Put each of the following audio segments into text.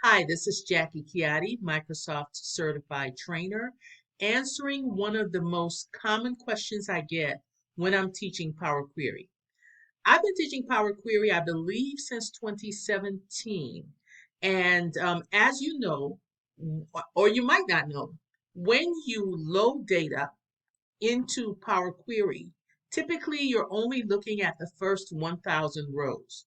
Hi, this is Jackie Kiadii, Microsoft Certified Trainer, answering one of the most common questions I get when I'm teaching Power Query. I've been teaching Power Query, I believe, since 2017. And as you know, or you might not know, when you load data into Power Query, typically you're only looking at the first 1,000 rows.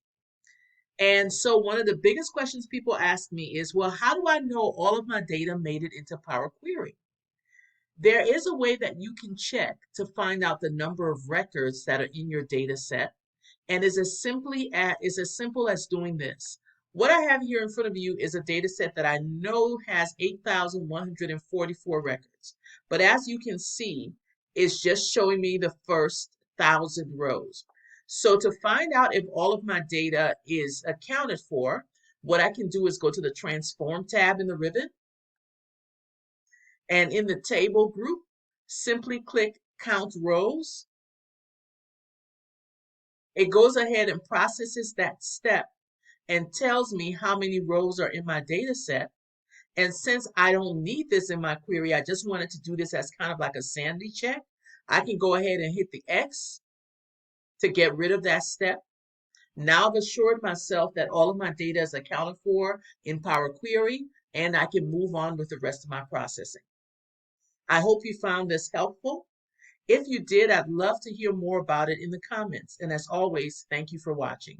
And so one of the biggest questions people ask me is, well, how do I know all of my data made it into Power Query? There is a way that you can check to find out the number of records that are in your data set, and is as simple as doing this. What I have here in front of you is a data set that I know has 8,144 records. But as you can see, it's just showing me the first 1,000 rows. So to find out if all of my data is accounted for, what I can do is go to the Transform tab in the ribbon, and in the table group, simply click Count Rows. It goes ahead and processes that step and tells me how many rows are in my data set. And since I don't need this in my query, I just wanted to do this as kind of like a sanity check. I can go ahead and hit the X to get rid of that step. Now I've assured myself that all of my data is accounted for in Power Query, and I can move on with the rest of my processing. I hope you found this helpful. If you did, I'd love to hear more about it in the comments. And as always, thank you for watching.